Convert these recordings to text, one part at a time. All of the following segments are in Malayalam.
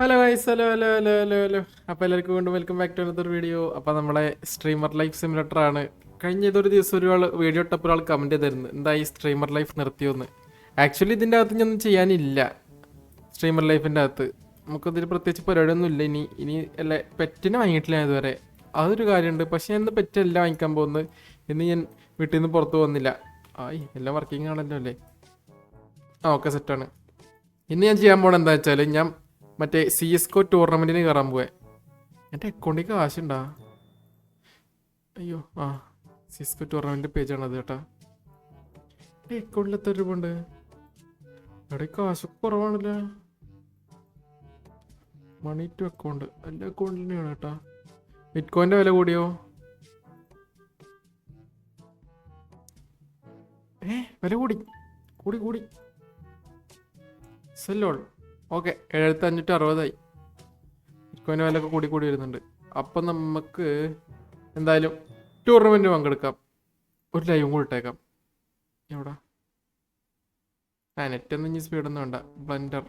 Hello guys, hello hello hello hello hello. അപ്പോൾ എല്ലാവർക്കും വീണ്ടും welcome back to another video. അപ്പോൾ നമ്മളെ സ്ട്രീമർ ലൈഫ് സിമുലേറ്റർ ആണ്. കഴിഞ്ഞ ഏതൊരു ദിവസം ഒരാൾ വീഡിയോ ഇട്ടപ്പോൾ ഒരാൾ കമൻറ്റ് ചെയ്തിരുന്നു, എന്താ ഈ സ്ട്രീമർ ലൈഫ് നിർത്തിയോന്ന്. ആക്ച്വലി ഇതിൻ്റെ അകത്ത് ഒന്നും ചെയ്യാനില്ല. സ്ട്രീമർ ലൈഫിൻ്റെ അകത്ത് നമുക്കതിൽ പ്രത്യേകിച്ച് പരിപാടിയൊന്നും ഇല്ല. ഇനി അല്ല, പെറ്റിനെ വാങ്ങിയിട്ടില്ല ഇതുവരെ. അതൊരു കാര്യമുണ്ട്. പക്ഷേ ഞാൻ ഇന്ന് പെറ്റല്ല വാങ്ങിക്കാൻ പോകുന്നത്. ഇന്ന് ഞാൻ വീട്ടിൽ നിന്ന് പുറത്ത് പോകുന്നില്ല. എല്ലാം വർക്കിംഗ് ആണല്ലോ അല്ലേ? ഓക്കെ, സെറ്റാണ്. ഇന്ന് ഞാൻ ചെയ്യാൻ പോകണം എന്താ വെച്ചാൽ, ഞാൻ മറ്റേ CSGO ടൂർണമെൻറ്റിന് കയറാൻ പോവേ. എൻ്റെ അക്കൗണ്ടിൽ കാശുണ്ടാ? അയ്യോ, CSGO ടൂർണമെൻറ്റ് പേജാണത് കേട്ടാ. എൻ്റെ അക്കൗണ്ടിൽ എത്ര രൂപ ഉണ്ട്? എവിടെ കാശ് കുറവാണല്ലോ. മണി ടു അക്കൗണ്ട്, എല്ലാ അക്കൗണ്ടിൻ്റെയാണ് കേട്ടാ. ബിറ്റ്കോയിൻ്റെ വില കൂടിയോ? വില കൂടി കൂടി കൂടി സെല്ലോൾ. ഓക്കെ, 7560 ബിറ്റ്കോയിൻ്റെ വിലയൊക്കെ കൂടി കൂടി വരുന്നുണ്ട്. അപ്പം നമുക്ക് എന്തായാലും ടൂർണമെൻറ്റ് പങ്കെടുക്കാം. ഒരു ലൈവും കൂടി ഇട്ടേക്കാം. എവിടെ നെറ്റൊന്നും ഇനി സ്പീഡൊന്നും വേണ്ട. Blunder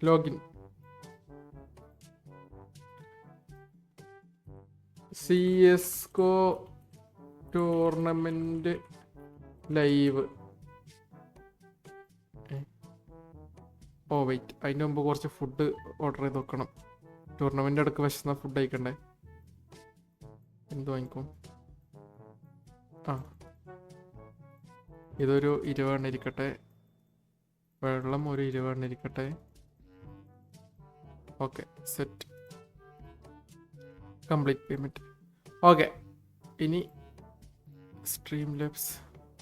login CSGO tournament live. Wait, അതിൻ്റെ മുമ്പ് കുറച്ച് ഫുഡ് ഓർഡർ ചെയ്ത് വെക്കണം. ടൂർണമെൻ്റ് അടുക്ക് വിശന്ന ഫുഡ് കഴിക്കണ്ടേ? എന്ത് വാങ്ങിക്കും? ഇതൊരു 20 ഇരിക്കട്ടെ. വെള്ളം ഒരു 20 ഇരിക്കട്ടെ. Okay, set. Complete payment. Okay, ഇനി സ്ട്രീം ലാബ്സ്.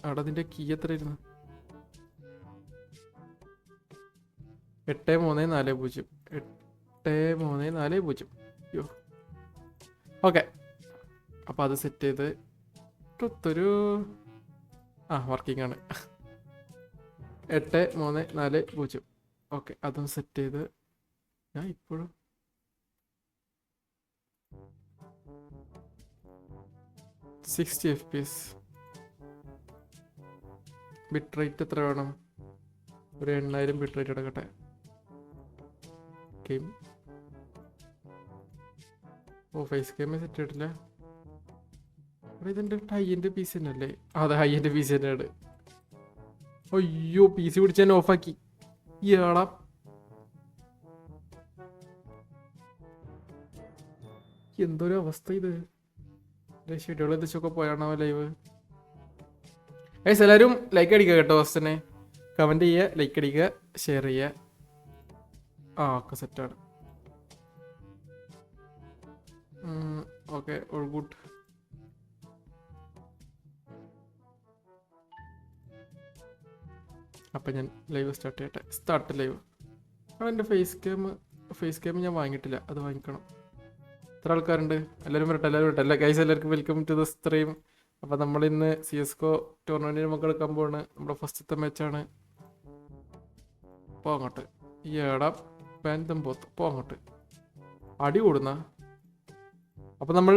അവിടെ അതിൻ്റെ കീ എത്ര ഇരുന്നു? 8340. 8340. അയ്യോ, ഓക്കെ. അപ്പോൾ അത് സെറ്റ് ചെയ്ത് ഒരു വർക്കിംഗ് ആണ്. 8340. ഓക്കെ, അതും സെറ്റ് ചെയ്ത് ഞാൻ ഇപ്പോഴും 60 FPS. ബിറ്റ് റേറ്റ് എത്ര വേണം? ഒരു 8000 ബിറ്റ് റേറ്റ് എടുക്കട്ടെ. ഗെയിം ഫേസ് ഗെയിം സെറ്റ് ചെയ്തിട്ടില്ല. ഇതെൻ്റെ ഹൈൻ്റെ PC തന്നെയല്ലേ? അതെ, ഹൈൻ്റെ PC തന്നെയാണ്. അയ്യോ, PC പിടിച്ച് ഞാൻ ഓഫാക്കി. ഇയാളാ എന്തൊരു അവസ്ഥ ഇത്. ഷെഡ്യൂൾ എത്തിച്ചൊക്കെ പോയാണോ ലൈവ്? എല്ലാവരും ലൈക്ക് അടിക്കുക കേട്ടോ. ഫസ്റ്റ് തന്നെ കമൻറ്റ് ചെയ്യുക, ലൈക്ക് അടിക്കുക, ഷെയർ ചെയ്യുക. ഒക്കെ സെറ്റാണ്. Okay, all good. അപ്പം ഞാൻ ലൈവ് സ്റ്റാർട്ട് ചെയ്യട്ടെ. Start live. എൻ്റെ ഫേസ് ക്യാം ഞാൻ വാങ്ങിയിട്ടില്ല, അത് വാങ്ങിക്കണം. എത്ര ആൾക്കാരുണ്ട്? എല്ലാവരും വരട്ടെ. എല്ലാ ഗൈസ്, എല്ലാവർക്കും വെൽക്കം ടു ദ സ്ട്രീം. അപ്പം നമ്മളിന്ന് CSGO ടൂർണമെൻറ്റിന് പങ്കെടുക്കാൻ പോവാണ്. നമ്മുടെ ഫസ്റ്റത്തെ മാച്ചാണ്. പോ അങ്ങോട്ട്. ഏടാ പാൻതം പോത്ത്, പോ അങ്ങോട്ട്. അടി കൂടുന്ന. അപ്പം നമ്മൾ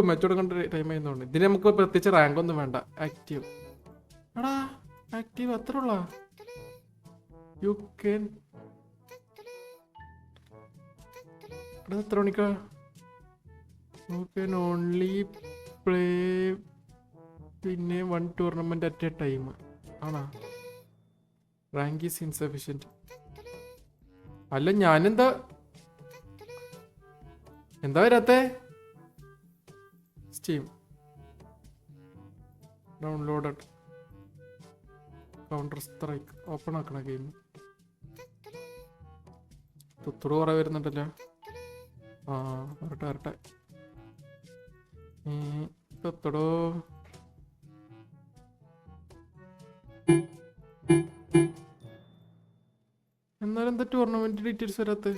മാച്ച് കൊടുക്കേണ്ട ടൈം ആയിരുന്നുണ്ട്. ഇതിന് നമുക്ക് പ്രത്യേകിച്ച് റാങ്ക് ഒന്നും വേണ്ട. ആക്റ്റീവ്. എടാ ആക്റ്റീവ് അത്ര ഉള്ള യു ക്യാൻ. എത്ര മണിക്കാ? യു ക്യാൻ ഓൺലി പ്ലേ പിന്നെ 1 ടൂർണമെന്റ് അറ്റ് എ ടൈം ആണോ? Rank is insufficient. അല്ല, ഞാനെന്താ വരാത്തെ? Steam downloaded. Counter Strike open ആക്കണ ഗെയിം. തുത്തുറു കുറെ വരുന്നുണ്ടല്ലോ. വരട്ടെ. തുത്തടോ. എന്നാലും എന്താ ടൂർണമെന്റ് ഡീറ്റെയിൽസ് വരാത്ത?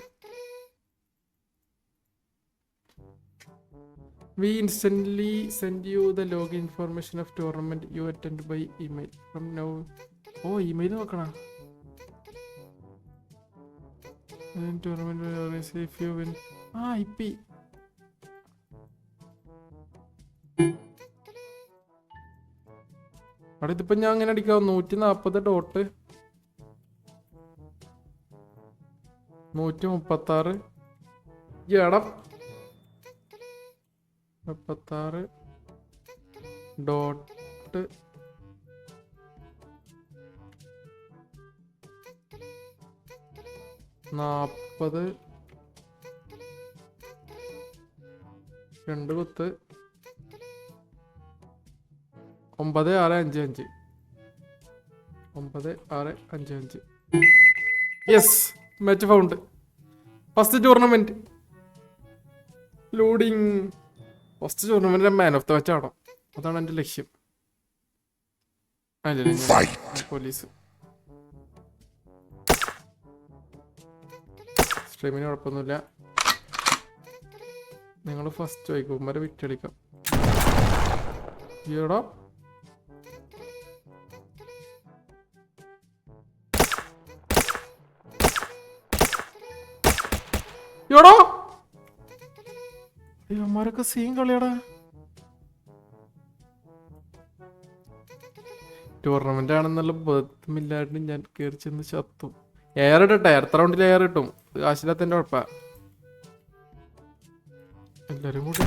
We instantly send you the login information of tournament you attend by email from now. Email നോക്കണ. Tournament will organize if you win. IP. അവിടെ ഇതിപ്പോ ഞാൻ അങ്ങനെ അടിക്കാം. 140 ഡോട്ട്. 136 എടം 36 ഡോട്ട് 40 2 കുത്ത് 9655 9655. Yes, match found. First tournament loading. First tournament man of the match ആണോ? അതാണ് എൻ്റെ ലക്ഷ്യം. പോലീസ് സ്ട്രീമിന് കുഴപ്പമൊന്നുമില്ല. നിങ്ങൾ ഫസ്റ്റ് ചോദിക്കും വരെ വിറ്റടിക്കാം. ഈടോ യോടോ ഇവന്മാരൊക്കെ സീൻ കളിയാടാ. ടൂർണമെന്റ് ആണെന്നുള്ള ബോധമില്ലാണ്ട് ഞാൻ കയറി ചെന്ന് ചത്തു. എയർ ഇടട്ടെ, അടുത്ത റൗണ്ടിൽ എയർ കിട്ടും. കാശില്ലാത്തതിന്റെ കുഴപ്പ. എല്ലാരും കൂടി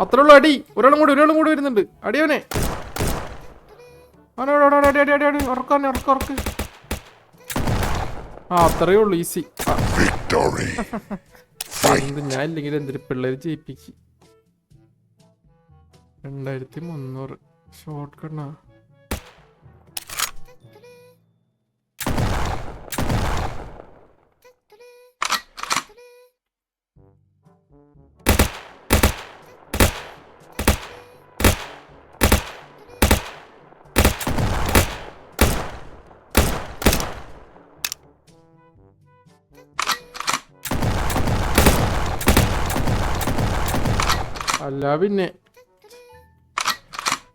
അത്രേ ഉള്ളു അടി. ഒരാളും കൂടി വരുന്നുണ്ട്. അടിയവനെ ഉറക്ക്. ആ അത്രയേ ഉള്ളു, ഈസി. ഞാൻ ഇല്ലെങ്കിൽ എന്തൊരു പിള്ളേര് ജയിപ്പിക്ക്. 2300 ഷോർട്ട് കണ്ണാ. അല്ല പിന്നെ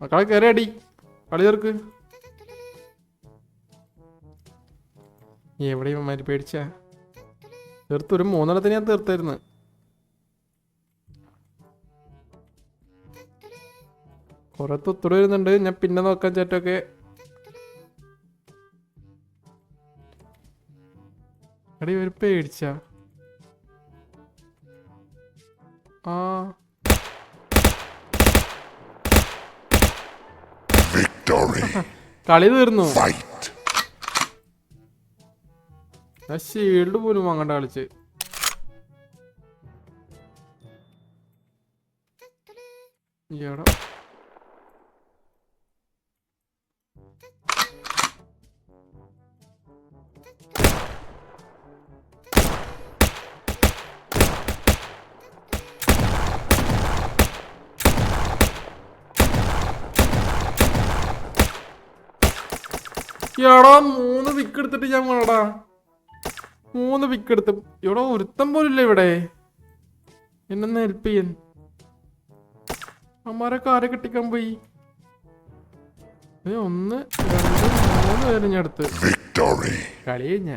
മക്കളെ കയറി അടി. കളി തീർക്ക്. എവിടെയും മാരി പേടിച്ച തീർത്ത്. ഒരു 3 ഞാൻ തീർത്തായിരുന്നു. കുറെ തുത്തുട വരുന്നുണ്ട്. ഞാൻ പിന്നെ നോക്കാൻ ചേട്ടൊക്കെ. അടി ഒരു പേടിച്ച. ആ കളി തീർന്നു. ഷീൽഡ് പോലും വാങ്ങണ്ട കളിച്ച്. ഈടാ എടാ 3 പിക്ക് എടുത്തിട്ട് ഞാൻ വേണടാ. 3 പിക്ക് എടുത്ത്. ഇവിടെ ഒരുത്തം പോലില്ല ഇവിടെ എന്നെ ഹെൽപ്പ് ചെയ്യാൻ. അമ്മാരൊക്കെ ആരെ കെട്ടിക്കാൻ പോയി. 1 2 3 പേര് ഞാൻ എടുത്ത്. കളി കഴിഞ്ഞ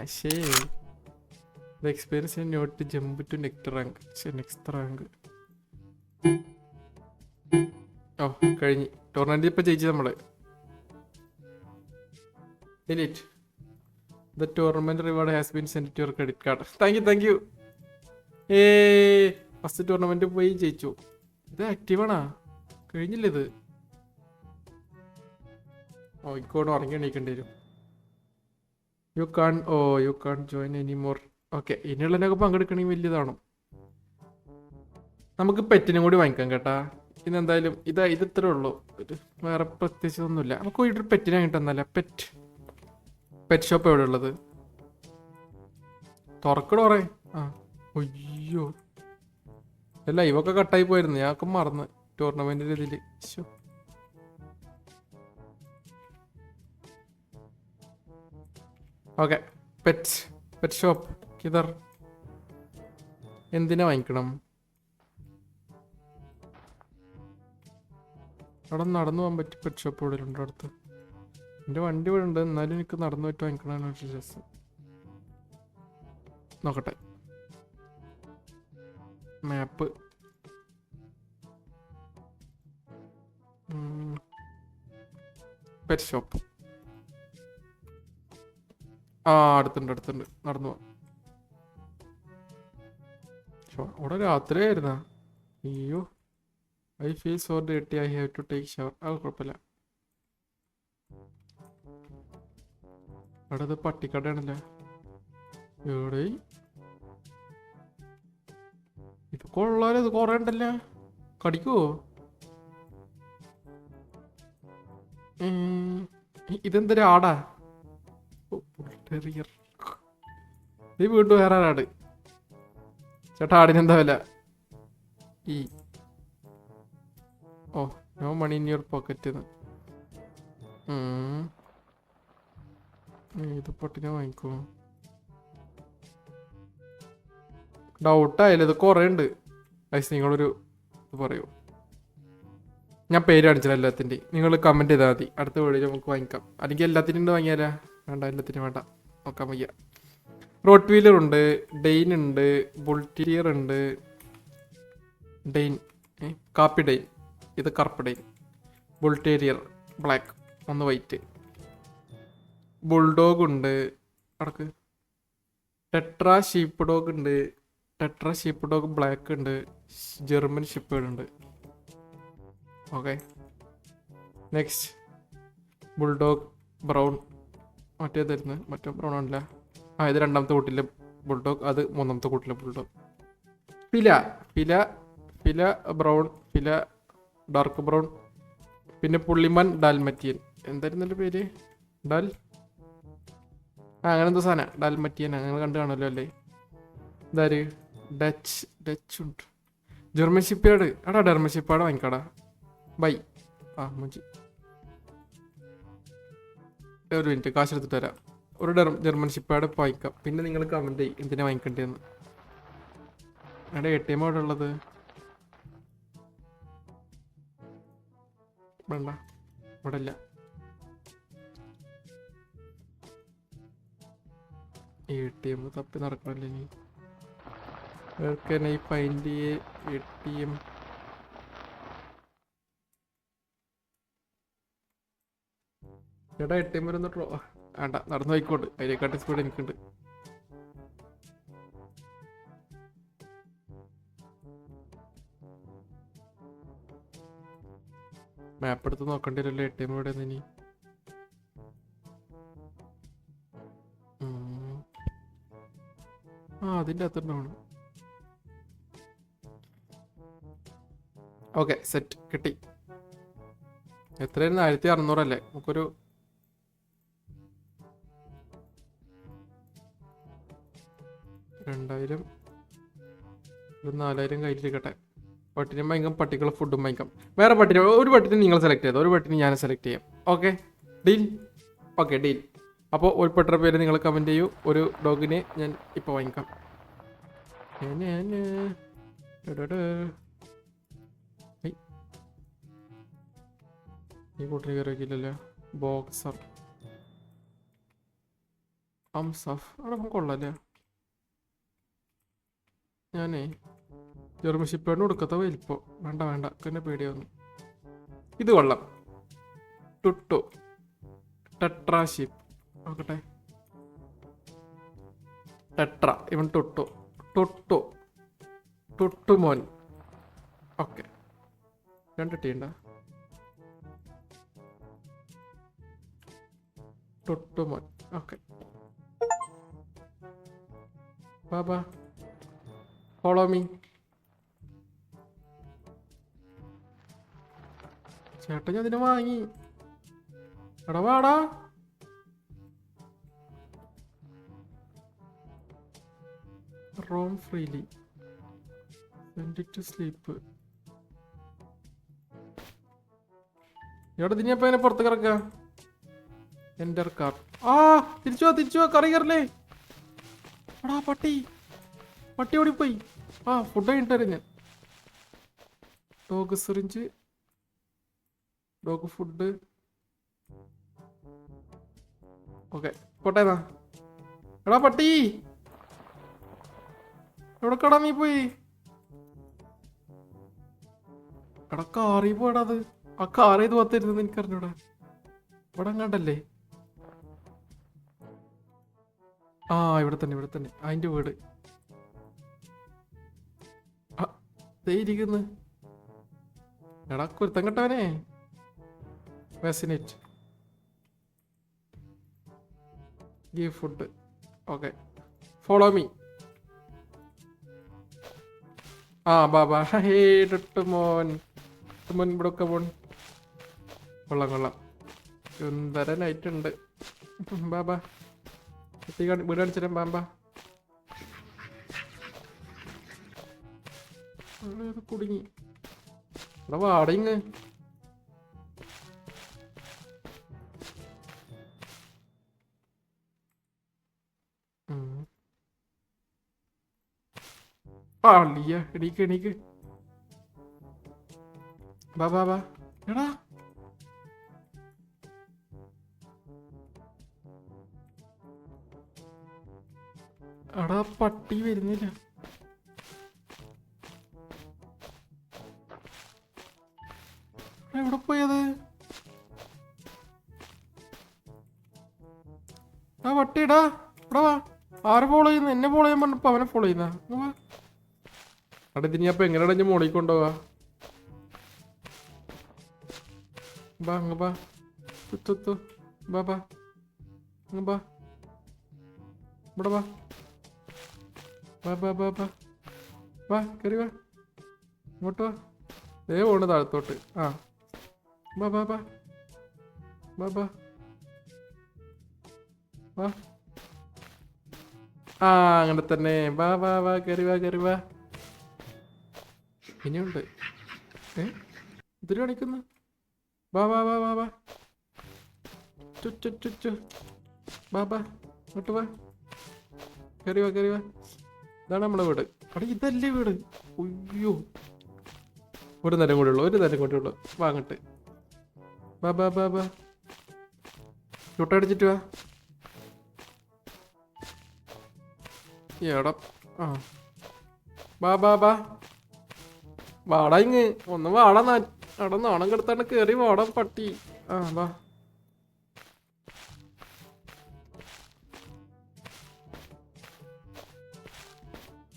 experience note jump to next rank. ഓ കഴിഞ്ഞ്. ടൂർണമെന്റ് ഇപ്പൊ ജയിച്ചു നമ്മള്. Delete. The tournament reward has been sent to your credit card. Thank you. First tournament പോയി ജയിച്ചു. ഇത് ആക്റ്റീവാണാ? കഴിഞ്ഞില്ല ഇത്. ഇക്കോട് ഉറങ്ങി എണീക്കേണ്ടി വരും. യു കാൺ ജോയിൻ എനി മോർ. ഓക്കെ, ഇനിയുള്ളതിനൊക്കെ പങ്കെടുക്കണമെങ്കിൽ വലിയതാണോ? നമുക്ക് പെറ്റിനും കൂടി വാങ്ങിക്കാം കേട്ടാ. ഇന്നെന്തായാലും ഇത് ഇത്രേ ഉള്ളൂ. വേറെ പ്രത്യേകിച്ച് ഒന്നുമില്ല. നമുക്ക് പോയിട്ട് പെറ്റിനെ കിട്ടുന്നല്ല. പെറ്റ് ഷോപ്പ് എവിടെ ഉള്ളത്? തുറക്കടോറേ. അയ്യോ അല്ല, ഇവൊക്കെ കട്ടായി പോയിരുന്നു. ഞാനൊക്കെ മറന്ന് ടൂർണമെന്റിന്റെ ഇതില്. ഓക്കെ, പെറ്റ് ഷോപ്പ് കിതർ. എന്തിനാ വാങ്ങിക്കണം? അവിടെ നടന്നു പോകാൻ പറ്റി പെറ്റ് ഷോപ്പ് ഇവിടെ ഉണ്ട് അടുത്ത്. എൻ്റെ വണ്ടി ഇവിടെ ഉണ്ട്, എന്നാലും എനിക്ക് നടന്നു പോയിട്ട് വാങ്ങിക്കണമെന്ന് ഒരു രസം. നോക്കട്ടെ. മാപ്പ്. Pet shop. ആ അടുത്തുണ്ട് നടന്നു പോവാം. അവിടെ രാത്രിയായിരുന്നാ? അയ്യോ, I feel so dirty, I have to take shower. അത് കുഴപ്പമില്ല. അവിടെ അത് പട്ടിക്കടയാണല്ലേ. എവിടെ ഇത്? കൊള്ളാലോ, ഇത് കൊറേ ഉണ്ടല്ലോ. കടിക്കുവോ? ഇതെന്തൊരു ആടാ? ടെറിയർ. ഇത് വീണ്ടും വേറെ ആട്. ചേട്ടാ ആടിനെന്താ വില? ഈ oh, no money in your pocket. ഇത് പട്ടിനെ വാങ്ങിക്കോ? ഡൗട്ടായാലും ഇത് കുറേ ഉണ്ട്. ഐസ് നിങ്ങളൊരു ഇത് പറയൂ. ഞാൻ പേര് കാണിച്ചില്ല എല്ലാത്തിൻ്റെയും. നിങ്ങൾ കമൻറ്റ് ചെയ്താൽ മതി. അടുത്ത വീഡിയോ നമുക്ക് വാങ്ങിക്കാം. അല്ലെങ്കിൽ എല്ലാത്തിനും ഉണ്ട് വാങ്ങിയാലാ? വേണ്ട, എല്ലാത്തിനും വേണ്ട. നോക്കാൻ വയ്യ. റോട്ട് വീലർ ഉണ്ട്, ഡെയിൻ ഉണ്ട്, ബുൾട്ടീരിയർ ഉണ്ട്. ഡെയിൻ കാപ്പി ഡെയിൻ, ഇത് കറുപ്പ് ഡെയിൻ. ബുൾട്ടേരിയർ ബ്ലാക്ക്, ഒന്ന് വൈറ്റ്. ബുൾഡോഗ് ഉണ്ട്. അടക്ക്. ടെട്രാ ഷീപ്പ് ഡോഗ് ഉണ്ട്. ടെട്രാ ഷീപ്പ് ഡോഗ് ബ്ലാക്ക് ഉണ്ട്. ജർമ്മൻ ഷിപ്പേഡ് ഉണ്ട്. Okay, next bulldog brown. മറ്റേതായിരുന്നു? മറ്റേ ബ്രൗൺ ആണല്ല. ഇത് രണ്ടാമത്തെ കൂട്ടിലെ ബുൾഡോഗ്, അത് മൂന്നാമത്തെ കൂട്ടിലെ bulldog. Fila fila fila brown, fila dark brown. പിന്നെ പുള്ളിമാൻ ഡാൽമറ്റിയൻ. എന്തായിരുന്നു എൻ്റെ പേര്? അങ്ങനെ എന്തോ സാധനം. ഡാൽമറ്റിയൻ അങ്ങനെ കണ്ടു കാണുമല്ലോ അല്ലേ? ഇതാര്? ഡച്ച് ഉണ്ട്. German shepherd. എടാ ഡെർമൻ ഷിപ്പാട് വാങ്ങിക്കാടാ. ബൈ. മുഞ്ചി. ഒരു മിനിറ്റ്, കാശ് എടുത്തിട്ട് തരാം. ഒരു ജർമ്മൻ ഷിപ്പാട് വാങ്ങിക്കാം. പിന്നെ നിങ്ങൾ കമൻറ്റ് ചെയ്യും എന്തിനാ വാങ്ങിക്കേണ്ടതെന്ന്. എടാ ATM അവിടെ ഉള്ളത്? വേണ്ട, ഇവിടെ ഇല്ല. ATM തപ്പി നടക്കണല്ലേ നീ? Where can I find the ATM? ചേട്ടാ ATM വരുന്നിട്ടോ? വേണ്ട, നടന്നു പോയിക്കോട്ട്. അതിനെക്കാട്ടി സ്പീഡ് എനിക്കുണ്ട്. മാപ്പ് എടുത്ത് നോക്കേണ്ടി വരില്ല ATM ഇവിടെ നിന്ന്. ഇനി അതിൻ്റെ അകത്തുണ്ടാവണം. ഓക്കെ, സെറ്റ് കിട്ടി. എത്രയായിരുന്നു? 1600 അല്ലേ? നമുക്കൊരു 2000 ഒരു 4000 കയ്യിലിരിക്കട്ടെ. പട്ടിനും വാങ്ങിക്കാം, പട്ടിക്കുള്ള ഫുഡും വാങ്ങിക്കാം. വേറെ പട്ടിന്, ഒരു പട്ടിനെ നിങ്ങൾ സെലക്ട് ചെയ്തോ, ഒരു പട്ടിന് ഞാൻ സെലക്ട് ചെയ്യാം. Okay deal. Okay deal. അപ്പോൾ ഒരു പട്ടിയുടെ പേര് നിങ്ങൾ കമൻറ്റ് ചെയ്യൂ. ഒരു ഡോഗിനെ ഞാൻ ഇപ്പോൾ വാങ്ങിക്കാം. ഈ കൂട്ടിന് കയറിയില്ലല്ലോ. ബോക്സർ അംസഫ് അവിടെ കൊള്ളാല്ലേ? ഞാനേ ജർമ്മൻ ഷിപ്പേഡിന് കൊടുക്കത്ത വലിപ്പോ. വേണ്ട, പിന്നെ പേടിയാവുന്നു. ഇത് കൊള്ളാം. ടുട്ടോ ടെട്രാ ഷിപ്പ്. നോക്കട്ടെ. ടെട്ര, ഇവൻ ടുട്ടു മോൻ. ഓക്കെ, 2 ടീണ്ട. ടുട്ടു മോൻ. ഓക്കെ, ബാബാ ഫോളോ മീ. ചേട്ടൻ ഞാൻ അതിനെ വാങ്ങി. എടാ വാടാ. Roam freely, send it to sleep. ഇവിടെ ഇതിനിയപ്പോ എന്നെ പുറത്ത് കിടക്കുക. Enter car. തിരിച്ചു വാ കറി കയറില്ലേ? എടാ പട്ടി ഓടിപ്പോയി. ഫുഡ് കഴിഞ്ഞിട്ട് ഞാൻ. Dog syringe, dog food. Okay, പോട്ടേന്നാ. എടാ പട്ടി എവിടെ കടാ നീ പോയി? എടാ കാറി പോടാ. അത് ആ കാർ ചെയ്ത് പത്തിരുന്നത് എനിക്കറിഞ്ഞൂടാ. ഇവിടെ അങ്ങാണ്ടല്ലേ? ആ ഇവിടെ തന്നെ അതിന്റെ വീട്. ദേ ഇരിക്കുന്നു. എടാ കുരുത്തം കെട്ടവനെ. Vaccinate give food. Okay, follow me. ആ ബാബാ. ഹേ ടുട്ടുമോൻ, ടുട്ടുമോൻ ഇവിടെ ഒക്കെ പോൺ. കൊള്ളാം. സുന്ദരനായിട്ടുണ്ട്. ബാബാ വീട് കാണിച്ചിരാം. ബാബാ കുടുങ്ങി. ഇവിടെ വാടയിങ്. ആളിയ എണീക്ക്. ബാ എടാ എടാ പട്ടി വരുന്നില്ല. എവിടെ പോയത് ആ പട്ടിടാ? ഇവിടെ വാ. ആരെ ഫോളോ ചെയ്യുന്നു? എന്നെ ഫോളോ ചെയ്യാൻ പറഞ്ഞപ്പോ അവനെ ഫോളോ ചെയ്യുന്ന. അവിടെ ഇതിനി അപ്പൊ എങ്ങനെയാണ് ഞാൻ മോളിൽ കൊണ്ടുപോവാ? ബാ അങ്ങ് ബാ. തുത്തു ബാ അങ്ങ് ബാ. ഇവിടെ വാ. വാ കയറി വാ. ഇങ്ങോട്ട് വാ. ദേ പോണ് താഴത്തോട്ട്. ആ ബാ ആ അങ്ങനെ തന്നെ. വാ കയറി വാ. ഇനിയുണ്ട്. ഇതിൽ കാണിക്കുന്നു. വാ ചു ബാ ഇങ്ങോട്ട് വാ. കയറി വാ. ഇതാണ് നമ്മളെ വീട്. അവിടെ ഇതല്ലേ വീട്? അയ്യോ, ഒരു നേരം കൂടെ ഉള്ളു. വാ അങ്ങോട്ട്. ബാ ചുട്ടടിച്ചിട്ട് വാ. എടാ ആ ബാ വാടാ ഇങ്ങ്. ഒന്ന് വാടാ. അവിടെ നാണം കെടുത്താണ് കേറി വാടാ പട്ടി. ആ വാ.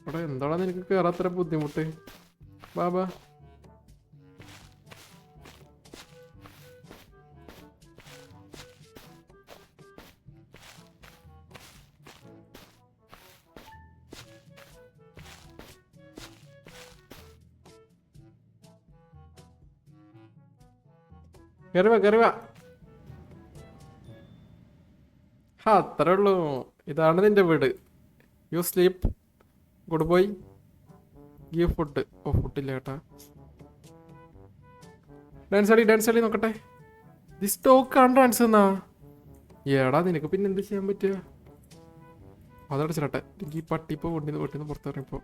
അവിടെ എന്താടാ നിനക്ക് കേറാത്ര ബുദ്ധിമുട്ട്? ബാ കയറി വാ. അത്രേ ഉള്ളൂ. ഇതാണ് നിന്റെ വീട്. You sleep. Good boy. Give food. ഓ ഫുഡില്ല കേട്ടാ. ഡാൻസ് കളി നോക്കട്ടെ. ദി സ്റ്റോക്കാണ് ഡാൻസ് എന്നാ. ഏടാ നിനക്ക് പിന്നെ എന്ത് ചെയ്യാൻ പറ്റുക? അതടച്ചിട്ടെ. എനിക്ക് ഈ പട്ടി ഇപ്പൊ വീട്ടിന്ന് പുറത്തിറങ്ങിപ്പോ.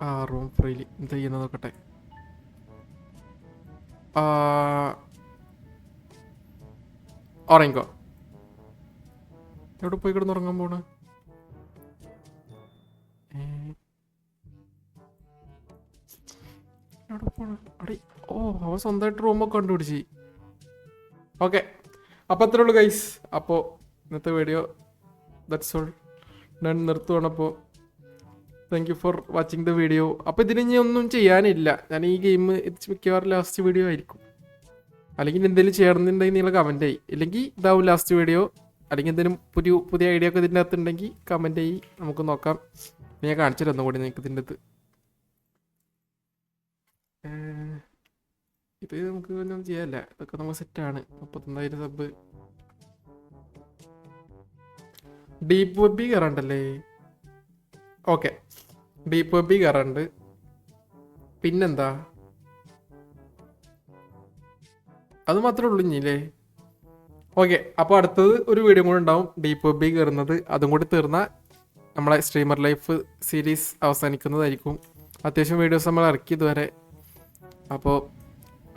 ആ റൂം ഫ്രീലി എന്താ ചെയ്യുന്ന നോക്കട്ടെ. ഉറങ്ങിക്കോ. എവിടെ പോയി കിടന്ന് ഉറങ്ങാൻ പോണ്? എവിടെ പോണ്? അടി ഓ അവ സ്വന്തമായിട്ട് റൂമൊക്കെ കണ്ടുപിടിച്ച്. ഓക്കെ, അപ്പോൾ അത്രേ ഉള്ളൂ ഗൈസ്. അപ്പോൾ ഇന്നത്തെ വീഡിയോ ദാറ്റ്സ് ഓൾ. ഞാൻ നിർത്തുവാണപ്പോൾ. Thank you for watching the video. അപ്പോൾ ഇതിന് ഇനി ഒന്നും ചെയ്യാനില്ല. ഞാൻ ഈ ഗെയിം മിക്കവാറും ലാസ്റ്റ് വീഡിയോ ആയിരിക്കും. അല്ലെങ്കിൽ എന്തെങ്കിലും ചെയ്യണമെന്നുണ്ടെങ്കിൽ നിങ്ങൾ കമൻറ്റ് ചെയ്യും. ഇല്ലെങ്കിൽ ഇതാവും ലാസ്റ്റ് വീഡിയോ. അല്ലെങ്കിൽ എന്തെങ്കിലും പുതിയ ഐഡിയ ഒക്കെ ഇതിൻ്റെ അകത്ത് ഉണ്ടെങ്കിൽ കമൻറ്റ് ചെയ്യും. നമുക്ക് നോക്കാം. ഞാൻ കാണിച്ചു തന്നു കൂടി നിങ്ങൾക്ക് ഇതിൻ്റെ അകത്ത്. ഇത് നമുക്ക് ഒന്നും ചെയ്യാല്ല. ഇതൊക്കെ നമുക്ക് സെറ്റാണ്. 39,000 സബ്. ഡീപ്പ് വെബി കയറണ്ടല്ലേ? ഓക്കെ, ഡീപ്പ് വെബി കയറുണ്ട്. പിന്നെന്താ? അത് മാത്രമേ ഉള്ളൂ ഇനിയില്ലേ? ഓക്കെ, അപ്പോൾ അടുത്തത് ഒരു വീഡിയോ കൂടെ ഉണ്ടാവും ഡീപ്പ് വെബി കയറുന്നത്. അതും കൂടി തീർന്നാൽ നമ്മളെ സ്ട്രീമർ ലൈഫ് സീരീസ് അവസാനിക്കുന്നതായിരിക്കും. അത്യാവശ്യം വീഡിയോസ് നമ്മൾ ഇറക്കി ഇതുവരെ. അപ്പോൾ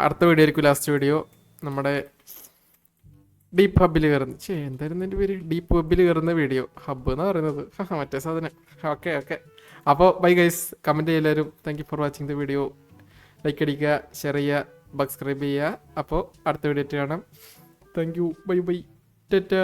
അടുത്ത വീഡിയോ ആയിരിക്കും ലാസ്റ്റ് വീഡിയോ. നമ്മുടെ ഡീപ്പ് ഹബിൽ കയറുന്ന എന്തായിരുന്നു എൻ്റെ പേര്? ഡീപ്പ് വെബിൽ കയറുന്ന വീഡിയോ. ഹബ്ബ് എന്ന് പറയുന്നത് മറ്റേ സാധനം. ഓക്കെ. അപ്പോൾ ബൈ ഗൈസ്. കമൻറ്റ് ചെയ്യുക എല്ലാവരും. Thank you for watching the video. Like അടിക്കുക, ഷെയർ ചെയ്യുക, സബ്സ്ക്രൈബ് ചെയ്യുക. അപ്പോൾ അടുത്ത വീഡിയോ ആയിട്ട് കാണാം. Thank you. ബൈ ടാറ്റാ.